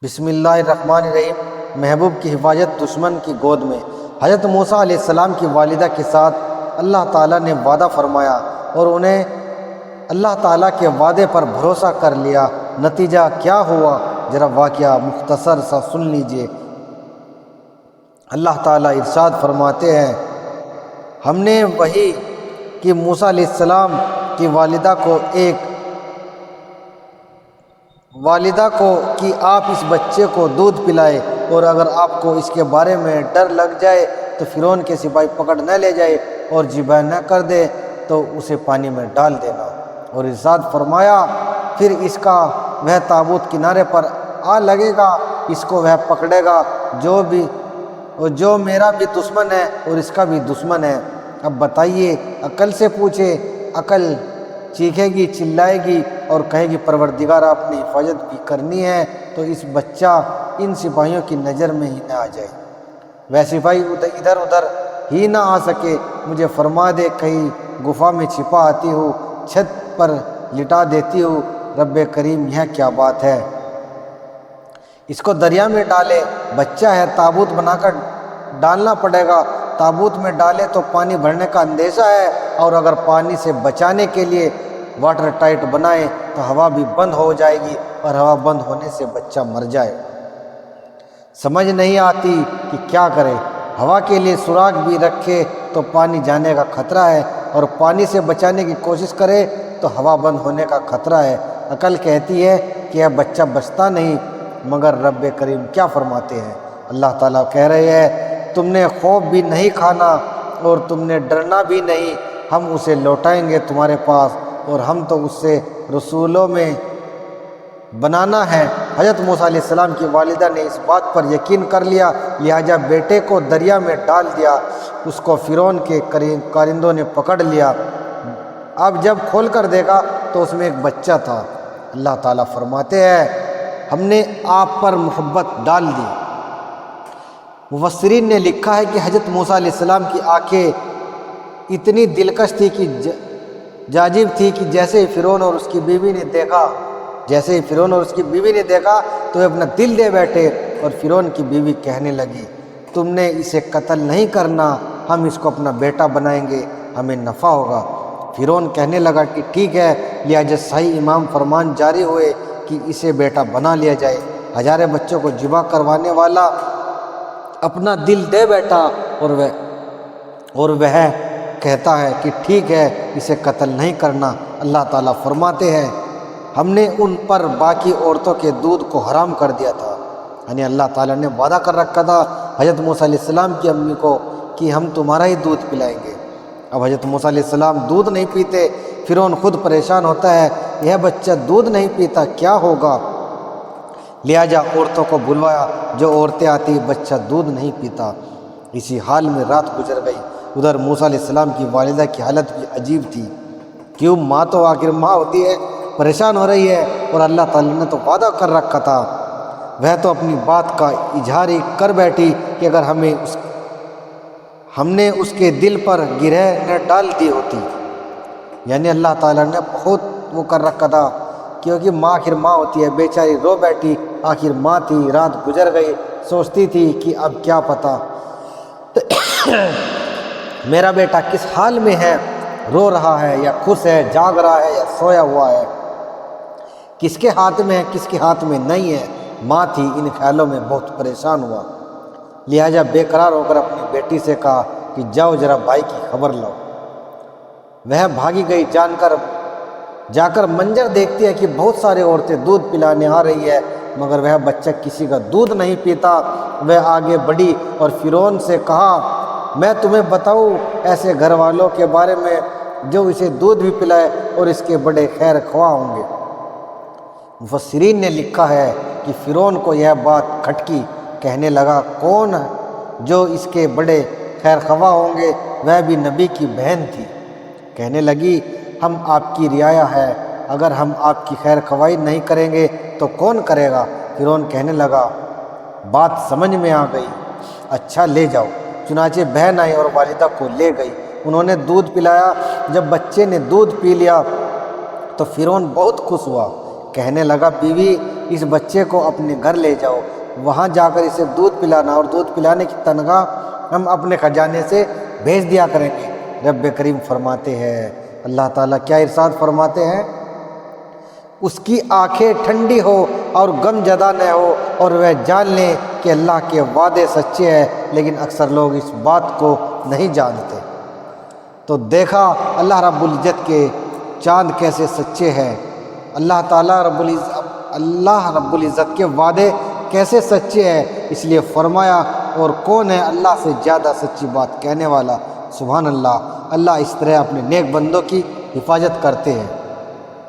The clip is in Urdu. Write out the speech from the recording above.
بسم اللہ الرحمن الرحیم۔ محبوب کی حفاظت دشمن کی گود میں۔ حضرت موسیٰ علیہ السلام کی والدہ کے ساتھ اللہ تعالیٰ نے وعدہ فرمایا اور انہیں اللہ تعالیٰ کے وعدے پر بھروسہ کر لیا۔ نتیجہ کیا ہوا ذرا واقعہ مختصر سا سن لیجئے۔ اللہ تعالیٰ ارشاد فرماتے ہیں، ہم نے وحی کہ موسیٰ علیہ السلام کی والدہ کو کہ آپ اس بچے کو دودھ پلائے، اور اگر آپ کو اس کے بارے میں ڈر لگ جائے تو فرعون کے سپاہی پکڑ نہ لے جائے اور ذبح نہ کر دے تو اسے پانی میں ڈال دینا۔ اور ارشاد فرمایا، پھر اس کا وہ تابوت کنارے پر آ لگے گا، اس کو وہ پکڑے گا جو میرا بھی دشمن ہے اور اس کا بھی دشمن ہے۔ اب بتائیے، عقل سے پوچھے، عقل چیخے گی، چلائے گی اور کہے گی پروردگار اپنی حفاظت بھی کرنی ہے تو اس بچہ ان سپاہیوں کی نظر میں ہی نہ آ جائے، وہ سپاہی ادھر ادھر ہی نہ آ سکے، مجھے فرما دے کہیں گفا میں چھپا آتی ہوں، چھت پر لٹا دیتی ہوں۔ رب کریم یہ کیا بات ہے، اس کو دریا میں ڈالے، بچہ ہے، تابوت بنا کر ڈالنا پڑے گا۔ تابوت میں ڈالے تو پانی بھرنے کا اندیشہ ہے، اور اگر پانی سے بچانے کے لیے واٹر ٹائٹ بنائے تو ہوا بھی بند ہو جائے گی اور ہوا بند ہونے سے بچہ مر جائے۔ سمجھ نہیں آتی کہ کیا کرے، ہوا کے لیے سوراخ بھی رکھے تو پانی جانے کا خطرہ ہے، اور پانی سے بچانے کی کوشش کرے تو ہوا بند ہونے کا خطرہ ہے۔ عقل کہتی ہے کہ یہ بچہ بچتا نہیں، مگر رب کریم کیا فرماتے ہیں؟ اللہ تعالیٰ کہہ رہے ہیں، تم نے خوف بھی نہیں کھانا اور تم نے ڈرنا بھی نہیں، ہم اسے لوٹائیں گے تمہارے پاس، اور ہم تو اس سے رسولوں میں بنانا ہے۔ حضرت موسیٰ علیہ السلام کی والدہ نے اس بات پر یقین کر لیا، لہٰذا بیٹے کو دریا میں ڈال دیا۔ اس کو فرعون کے کارندوں نے پکڑ لیا۔ اب جب کھول کر دیکھا تو اس میں ایک بچہ تھا۔ اللہ تعالیٰ فرماتے ہیں، ہم نے آپ پر محبت ڈال دی۔ مفسرین نے لکھا ہے کہ حضرت موسیٰ علیہ السلام کی آنکھیں اتنی دلکش تھی کہ جاذب تھی کہ جیسے ہی فرعون اور اس کی بیوی نے دیکھا تو وہ اپنا دل دے بیٹھے، اور فرعون کی بیوی کہنے لگی، تم نے اسے قتل نہیں کرنا، ہم اس کو اپنا بیٹا بنائیں گے، ہمیں نفع ہوگا۔ فرعون کہنے لگا کہ ٹھیک ہے، لہٰذا صحیح امام فرمان جاری ہوئے کہ اسے بیٹا بنا لیا جائے۔ ہزارے بچوں کو ذبح کروانے والا اپنا دل دے بیٹھا، اور وہ کہتا ہے کہ ٹھیک ہے، اسے قتل نہیں کرنا۔ اللہ تعالیٰ فرماتے ہیں، ہم نے ان پر باقی عورتوں کے دودھ کو حرام کر دیا تھا، یعنی اللہ تعالیٰ نے وعدہ کر رکھا تھا حضرت موسیٰ علیہ السلام کی امی کو کہ ہم تمہارا ہی دودھ پلائیں گے۔ اب حضرت موسیٰ علیہ السلام دودھ نہیں پیتے، فرعون خود پریشان ہوتا ہے، یہ بچہ دودھ نہیں پیتا کیا ہوگا؟ لہٰذا عورتوں کو بلوایا، جو عورتیں آتی بچہ دودھ نہیں پیتا۔ اسی حال میں رات گزر گئی۔ ادھر موسیٰ علیہ السلام کی والدہ کی حالت بھی عجیب تھی، کیوں ماں تو آخر ماں ہوتی ہے، پریشان ہو رہی ہے، اور اللہ تعالیٰ نے تو وعدہ کر رکھا تھا۔ وہ تو اپنی بات کا اظہار ہی کر بیٹھی کہ اگر ہم نے اس کے دل پر گرہ نہ ڈال دی ہوتی، یعنی اللہ تعالیٰ نے بہت وہ کر رکھا تھا، کیونکہ ماں آخر ماں ہوتی ہے، بیچاری رو بیٹھی، آخر ماں تھی، رات گزر گئی، سوچتی تھی کہ اب کیا پتہ میرا بیٹا کس حال میں ہے، رو رہا ہے یا خوش ہے، جاگ رہا ہے یا سویا ہوا ہے، کس کے ہاتھ میں ہے کس کے ہاتھ میں نہیں ہے۔ ماں تھی، ان خیالوں میں بہت پریشان ہوا، لہٰذا بے قرار ہو کر اپنی بیٹی سے کہا کہ جاؤ ذرا بھائی کی خبر لاؤ۔ وہ بھاگی گئی، جا کر منظر دیکھتی ہے کہ بہت سارے عورتیں دودھ پلانے آ رہی ہے، مگر وہ بچہ کسی کا دودھ نہیں پیتا۔ وہ آگے بڑھی اور فرعون سے کہا، میں تمہیں بتاؤں ایسے گھر والوں کے بارے میں جو اسے دودھ بھی پلائے اور اس کے بڑے خیر خواہ ہوں گے۔ مفسرین نے لکھا ہے کہ فرعون کو یہ بات کھٹکی، کہنے لگا، کون جو اس کے بڑے خیر خواہ ہوں گے؟ وہ بھی نبی کی بہن تھی۔ کہنے لگی، ہم آپ کی رعایا ہے، اگر ہم آپ کی خیر خواہی نہیں کریں گے تو کون کرے گا؟ فرعون کہنے لگا، بات سمجھ میں آ گئی، اچھا لے جاؤ۔ چنانچہ بہن آئی اور والدہ کو لے گئی، انہوں نے دودھ پلایا۔ جب بچے نے دودھ پی لیا تو فرعون بہت خوش ہوا، کہنے لگا بیوی اس بچے کو اپنے گھر لے جاؤ، وہاں جا کر اسے دودھ پلانا، اور دودھ پلانے کی تنخواہ ہم اپنے خزانے سے بھیج دیا کریں گے۔ رب کریم فرماتے ہیں، اللہ تعالیٰ کیا ارشاد فرماتے ہیں، اس کی آنکھیں ٹھنڈی ہو اور غم زدہ نہ ہو، اور وہ جان لیں کہ اللہ کے وعدے سچے ہیں، لیکن اکثر لوگ اس بات کو نہیں جانتے۔ تو دیکھا اللہ رب العزت کے چاند کیسے سچے ہیں، اللہ تعالیٰ اللہ رب العزت کے وعدے کیسے سچے ہیں، اس لیے فرمایا اور کون ہے اللہ سے زیادہ سچی بات کہنے والا۔ سبحان اللہ، اللہ اس طرح اپنے نیک بندوں کی حفاظت کرتے ہیں۔